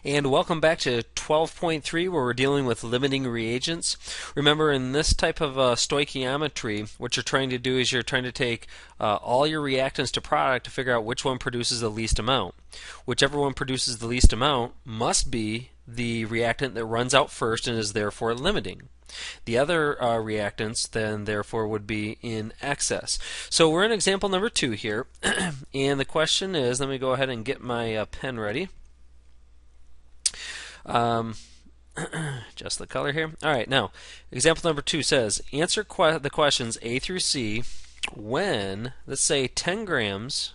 And welcome back to 12.3 where we're dealing with limiting reagents. Remember, in this type of stoichiometry, what you're trying to do is you're trying to take all your reactants to product to figure out which one produces the least amount. Whichever one produces the least amount must be the reactant that runs out first and is therefore limiting. The other reactants then therefore would be in excess. So we're in example number 2 here, and the question is, let me go ahead and get my pen ready. Just the color here. Alright, now, example number 2 says, answer the questions A through C when, let's say, 10 grams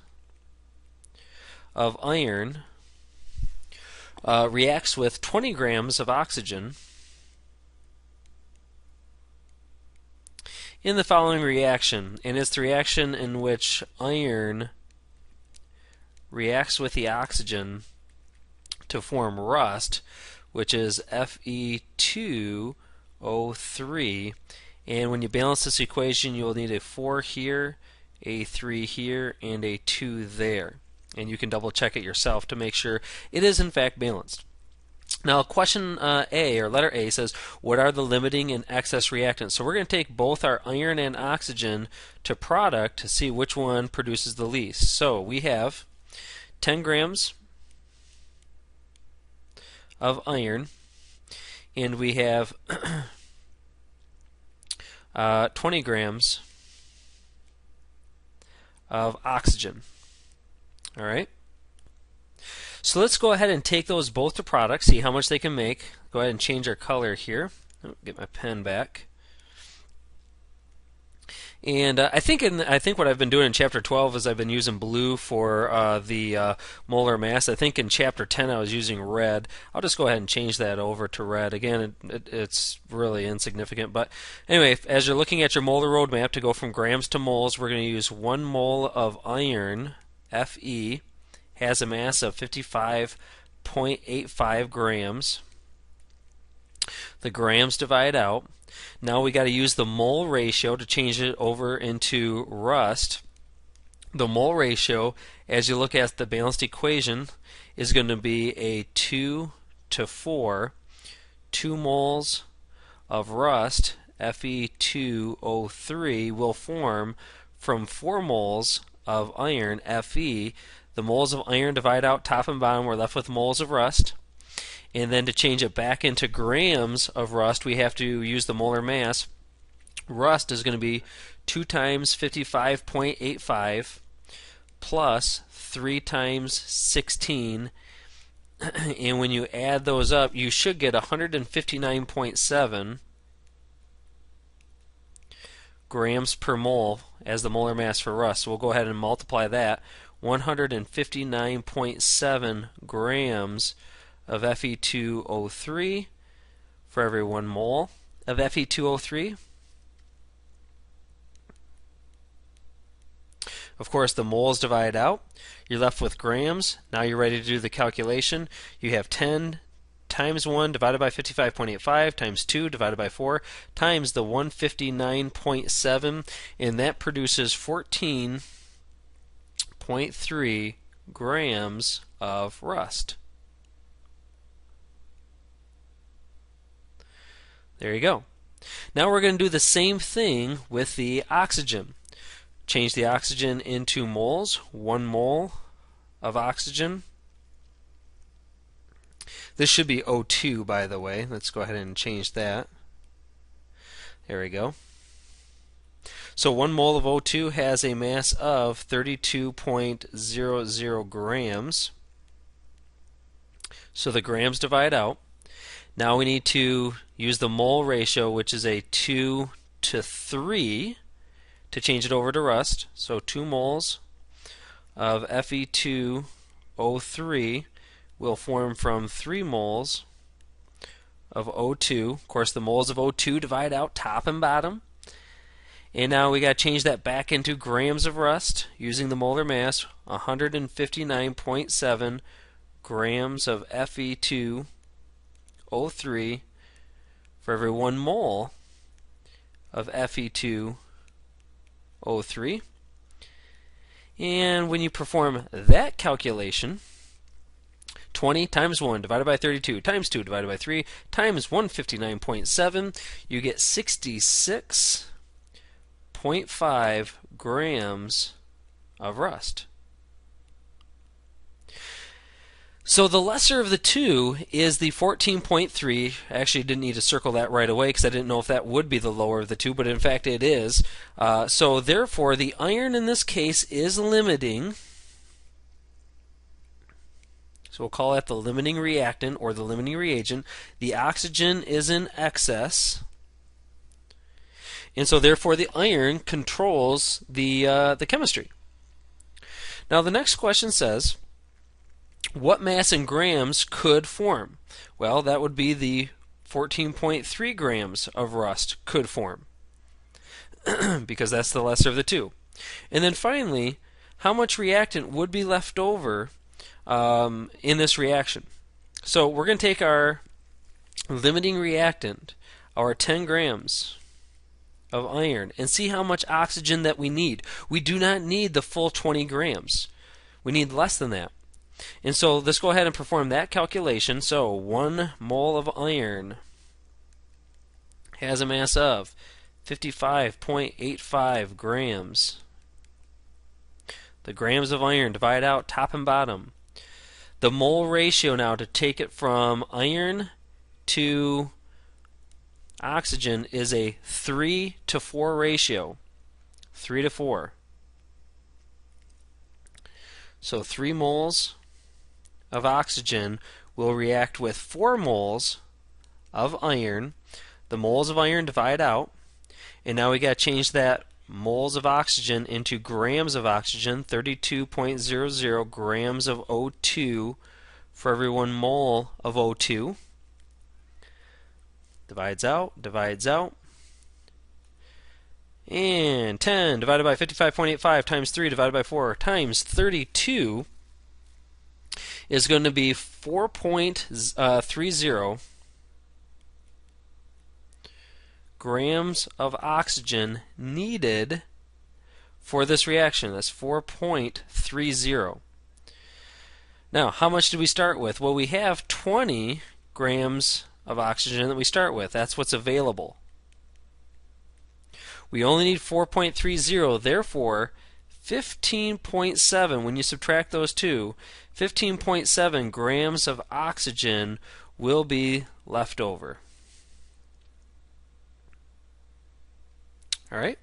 of iron reacts with 20 grams of oxygen in the following reaction, and it's the reaction in which iron reacts with the oxygen to form rust, which is Fe2O3, and when you balance this equation you'll need a 4 here, a 3 here, and a 2 there, and you can double check it yourself to make sure it is in fact balanced. Now question A, or letter A, says what are the limiting and excess reactants? So we're going to take both our iron and oxygen to product to see which one produces the least. So we have 10 grams of iron, and we have 20 grams of oxygen. Alright? So let's go ahead and take those both to product, see how much they can make. Go ahead and change our color here. Get my pen back. And I think what I've been doing in chapter 12 is I've been using blue for the molar mass. I think in chapter 10 I was using red. I'll just go ahead and change that over to red. Again, it's really insignificant. But anyway, as you're looking at your molar roadmap to go from grams to moles, we're going to use 1 mole of iron, Fe, has a mass of 55.85 grams. The grams divide out. Now we got to use the mole ratio to change it over into rust. The mole ratio, as you look at the balanced equation, is going to be a 2 to 4. 2 moles of rust, Fe2O3, will form from 4 moles of iron, Fe. The moles of iron divide out top and bottom. We're left with moles of rust. And then to change it back into grams of rust, we have to use the molar mass. Rust is going to be 2 times 55.85 plus 3 times 16. And when you add those up, you should get 159.7 grams per mole as the molar mass for rust. So we'll go ahead and multiply that. 159.7 grams of Fe2O3 for every 1 mole of Fe2O3. Of course, the moles divide out. You're left with grams. Now you're ready to do the calculation. You have 10 times 1 divided by 55.85 times 2 divided by 4 times the 159.7, and that produces 14.3 grams of rust. There you go. Now we're going to do the same thing with the oxygen. Change the oxygen into moles. 1 mole of oxygen. This should be O2, by the way. Let's go ahead and change that. There we go. So 1 mole of O2 has a mass of 32.00 grams. So the grams divide out. Now we need to use the mole ratio, which is a 2 to 3, to change it over to rust. So 2 moles of Fe2O3 will form from 3 moles of O2. Of course, the moles of O2 divide out top and bottom. And now we got to change that back into grams of rust using the molar mass. 159.7 grams of Fe2O3 for every 1 mole of Fe2O3. And when you perform that calculation, 20 times 1 divided by 32 times 2 divided by 3 times 159.7, you get 66.5 grams of rust. So the lesser of the two is the 14.3. I actually didn't need to circle that right away because I didn't know if that would be the lower of the two, but in fact it is. So therefore the iron in this case is limiting. So we'll call that the limiting reactant or the limiting reagent. The oxygen is in excess. And so therefore the iron controls the chemistry. Now the next question says, what mass in grams could form? Well, that would be the 14.3 grams of rust could form because that's the lesser of the two. And then finally, how much reactant would be left over in this reaction? So we're going to take our limiting reactant, our 10 grams of iron, and see how much oxygen that we need. We do not need the full 20 grams. We need less than that. And so let's go ahead and perform that calculation. So 1 mole of iron has a mass of 55.85 grams. The grams of iron divide out top and bottom. The mole ratio now to take it from iron to oxygen is a 3 to 4 ratio. 3 to 4. So 3 moles of oxygen will react with 4 moles of iron. The moles of iron divide out, and now we got to change that moles of oxygen into grams of oxygen. 32.00 grams of O2 for every 1 mole of O2. Divides out, divides out. And 10 divided by 55.85 times 3 divided by 4 times 32 is going to be 4.30 grams of oxygen needed for this reaction. That's 4.30. Now, how much did we start with? Well, we have 20 grams of oxygen that we start with. That's what's available. We only need 4.30, therefore 15.7, when you subtract those two, 15.7 grams of oxygen will be left over. All right?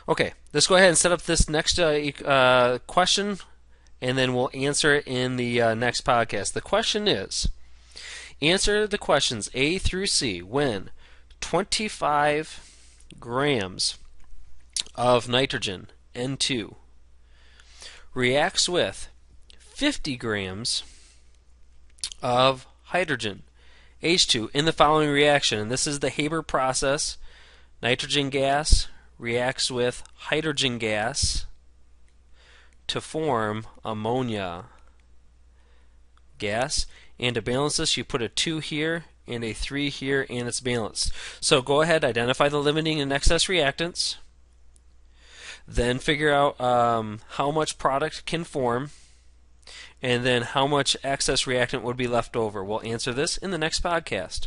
Okay, let's go ahead and set up this next question, and then we'll answer it in the next podcast. The question is, answer the questions A through C when 25 grams of nitrogen, N2, reacts with 50 grams of hydrogen, H2, in the following reaction. And this is the Haber process. Nitrogen gas reacts with hydrogen gas to form ammonia gas. And to balance this, you put a 2 here and a 3 here, and it's balanced. So go ahead, identify the limiting and excess reactants. Then figure out how much product can form, and then how much excess reactant would be left over. We'll answer this in the next podcast.